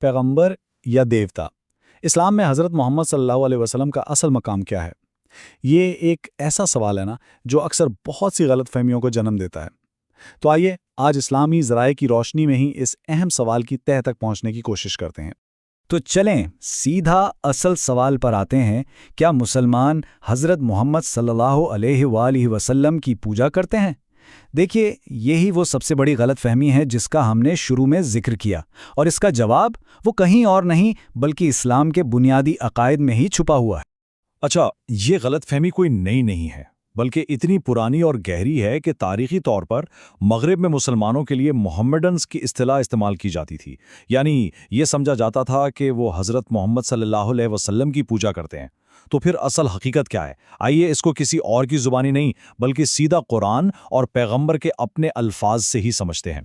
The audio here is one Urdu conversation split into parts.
پیغمبر یا دیوتا؟ اسلام میں حضرت محمد صلی اللہ علیہ وسلم کا اصل مقام کیا ہے؟ یہ ایک ایسا سوال ہے نا جو اکثر بہت سی غلط فہمیوں کو جنم دیتا ہے۔ تو آئیے آج اسلامی ذرائع کی روشنی میں ہی اس اہم سوال کی تہہ تک پہنچنے کی کوشش کرتے ہیں۔ تو چلیں سیدھا اصل سوال پر آتے ہیں، کیا مسلمان حضرت محمد صلی اللہ علیہ وآلہ وسلم کی پوجا کرتے ہیں؟ دیکھیے، یہی وہ سب سے بڑی غلط فہمی ہے جس کا ہم نے شروع میں ذکر کیا، اور اس کا جواب وہ کہیں اور نہیں بلکہ اسلام کے بنیادی عقائد میں ہی چھپا ہوا ہے۔ اچھا، یہ غلط فہمی کوئی نئی نہیں ہے، بلکہ اتنی پرانی اور گہری ہے کہ تاریخی طور پر مغرب میں مسلمانوں کے لیے محمڈنز کی اصطلاح استعمال کی جاتی تھی، یعنی یہ سمجھا جاتا تھا کہ وہ حضرت محمد صلی اللہ علیہ وسلم کی پوجا کرتے ہیں۔ تو پھر اصل حقیقت کیا ہے؟ آئیے اس کو کسی اور کی زبانی نہیں بلکہ سیدھا قرآن اور پیغمبر کے اپنے الفاظ سے ہی سمجھتے ہیں۔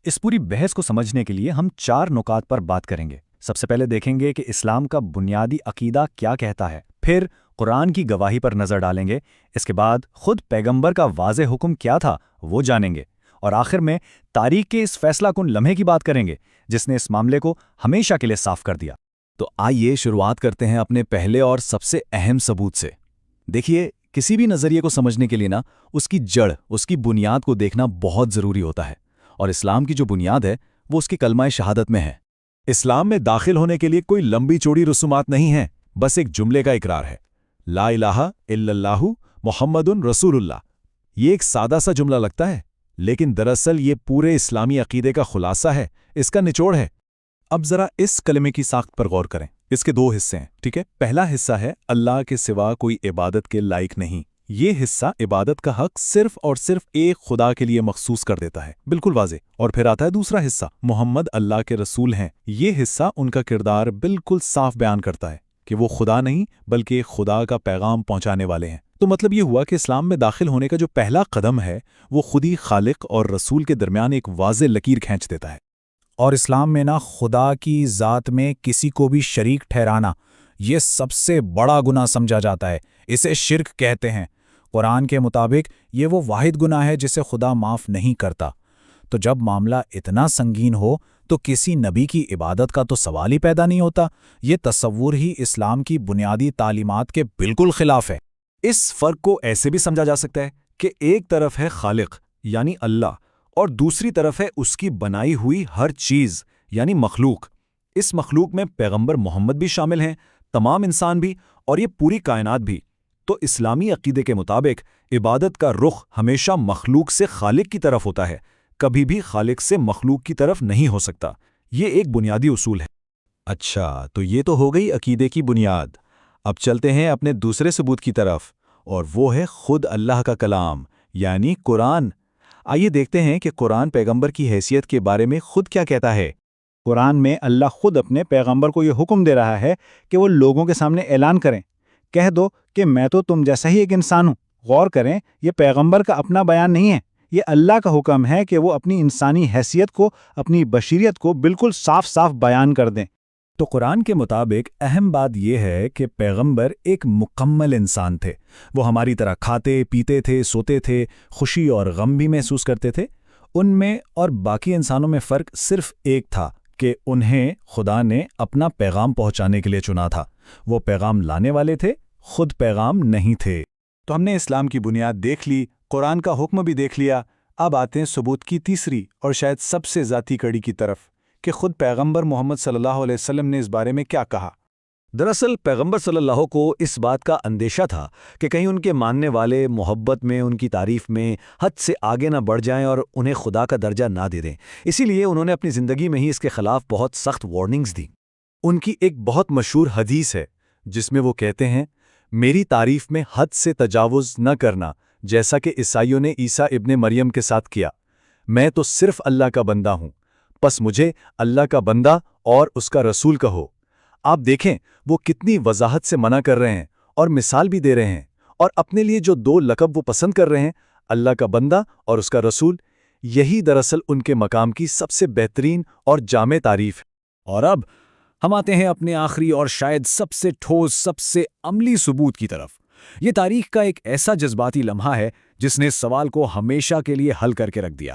اس پوری بحث کو سمجھنے کے لیے ہم 4 نکات پر بات کریں گے۔ سب سے پہلے دیکھیں گے کہ اسلام کا بنیادی عقیدہ کیا کہتا ہے، پھر قرآن کی گواہی پر نظر ڈالیں گے، اس کے بعد خود پیغمبر کا واضح حکم کیا تھا وہ جانیں گے، اور آخر میں تاریخ کے اس فیصلہ کن لمحے کی بات کریں گے جس نے اس معاملے کو ہمیشہ کے لیے صاف کر دیا۔ تو آئیے شروعات کرتے ہیں اپنے پہلے اور سب سے اہم ثبوت سے۔ دیکھیے، کسی بھی نظریے کو سمجھنے کے لیے اس کی جڑ، اس کی بنیاد کو دیکھنا بہت ضروری ہوتا ہے، اور اسلام کی جو بنیاد ہے وہ اس کی کلمہ شہادت میں ہے۔ اسلام میں داخل ہونے کے لیے کوئی لمبی چوڑی رسومات نہیں ہیں، بس ایک جملے کا اقرار ہے، لا الہ الا اللہ محمد رسول اللہ۔ یہ ایک سادہ سا جملہ لگتا ہے، لیکن دراصل یہ پورے اسلامی عقیدے کا خلاصہ ہے، اس کا نچوڑ ہے۔ اب ذرا اس کلمے کی ساخت پر غور کریں۔ اس کے 2 حصے ہیں، ٹھیک ہے؟ پہلا حصہ ہے اللہ کے سوا کوئی عبادت کے لائق نہیں۔ یہ حصہ عبادت کا حق صرف اور صرف ایک خدا کے لیے مخصوص کر دیتا ہے، بالکل واضح۔ اور پھر آتا ہے دوسرا حصہ، محمد اللہ کے رسول ہیں۔ یہ حصہ ان کا کردار بالکل صاف بیان کرتا ہے کہ وہ خدا نہیں بلکہ خدا کا پیغام پہنچانے والے ہیں۔ تو مطلب یہ ہوا کہ اسلام میں داخل ہونے کا جو پہلا قدم ہے وہ خود ہی خالق اور رسول کے درمیان ایک واضح لکیر کھینچ دیتا ہے۔ اور اسلام میں خدا کی ذات میں کسی کو بھی شریک ٹھہرانا یہ سب سے بڑا گناہ سمجھا جاتا ہے، اسے شرک کہتے ہیں۔ قرآن کے مطابق یہ وہ واحد گناہ ہے جسے خدا معاف نہیں کرتا۔ تو جب معاملہ اتنا سنگین ہو تو کسی نبی کی عبادت کا تو سوال ہی پیدا نہیں ہوتا۔ یہ تصور ہی اسلام کی بنیادی تعلیمات کے بالکل خلاف ہے۔ اس فرق کو ایسے بھی سمجھا جا سکتا ہے کہ ایک طرف ہے خالق یعنی اللہ، اور دوسری طرف ہے اس کی بنائی ہوئی ہر چیز یعنی مخلوق۔ اس مخلوق میں پیغمبر محمد بھی شامل ہیں، تمام انسان بھی، اور یہ پوری کائنات بھی۔ تو اسلامی عقیدے کے مطابق عبادت کا رخ ہمیشہ مخلوق سے خالق کی طرف ہوتا ہے، کبھی بھی خالق سے مخلوق کی طرف نہیں ہو سکتا۔ یہ ایک بنیادی اصول ہے۔ اچھا، تو یہ تو ہو گئی عقیدے کی بنیاد۔ اب چلتے ہیں اپنے دوسرے ثبوت کی طرف، اور وہ ہے خود اللہ کا کلام یعنی قرآن۔ آئیے دیکھتے ہیں کہ قرآن پیغمبر کی حیثیت کے بارے میں خود کیا کہتا ہے۔ قرآن میں اللہ خود اپنے پیغمبر کو یہ حکم دے رہا ہے کہ وہ لوگوں کے سامنے اعلان کریں، کہہ دو کہ میں تو تم جیسا ہی ایک انسان ہوں۔ غور کریں، یہ پیغمبر کا اپنا بیان نہیں ہے، یہ اللہ کا حکم ہے کہ وہ اپنی انسانی حیثیت کو، اپنی بشریت کو بالکل صاف صاف بیان کر دیں۔ تو قرآن کے مطابق اہم بات یہ ہے کہ پیغمبر ایک مکمل انسان تھے۔ وہ ہماری طرح کھاتے پیتے تھے، سوتے تھے، خوشی اور غم بھی محسوس کرتے تھے۔ ان میں اور باقی انسانوں میں فرق صرف ایک تھا کہ انہیں خدا نے اپنا پیغام پہنچانے کے لیے چنا تھا۔ وہ پیغام لانے والے تھے، خود پیغام نہیں تھے۔ تو ہم نے اسلام کی بنیاد دیکھ لی، قرآن کا حکم بھی دیکھ لیا۔ اب آتے ہیں ثبوت کی تیسری اور شاید سب سے ذاتی کڑی کی طرف، کہ خود پیغمبر محمد صلی اللہ علیہ وسلم نے اس بارے میں کیا کہا۔ دراصل پیغمبر صلی اللہ کو اس بات کا اندیشہ تھا کہ کہیں ان کے ماننے والے محبت میں، ان کی تعریف میں حد سے آگے نہ بڑھ جائیں اور انہیں خدا کا درجہ نہ دے دیں۔ اسی لیے انہوں نے اپنی زندگی میں ہی اس کے خلاف بہت سخت وارننگز دیں۔ ان کی ایک بہت مشہور حدیث ہے جس میں وہ کہتے ہیں، میری تعریف میں حد سے تجاوز نہ کرنا، جیسا کہ عیسائیوں نے عیسیٰ ابن مریم کے ساتھ کیا۔ میں تو صرف اللہ کا بندہ ہوں، پس مجھے اللہ کا بندہ اور اس کا رسول کہو۔ آپ دیکھیں وہ کتنی وضاحت سے منع کر رہے ہیں اور مثال بھی دے رہے ہیں، اور اپنے لیے جو 2 لقب وہ پسند کر رہے ہیں، اللہ کا بندہ اور اس کا رسول، یہی دراصل ان کے مقام کی سب سے بہترین اور جامع تعریف ہے۔ اور اب ہم آتے ہیں اپنے آخری اور شاید سب سے ٹھوس، سب سے عملی ثبوت کی طرف۔ یہ تاریخ کا ایک ایسا جذباتی لمحہ ہے جس نے سوال کو ہمیشہ کے لیے حل کر کے رکھ دیا۔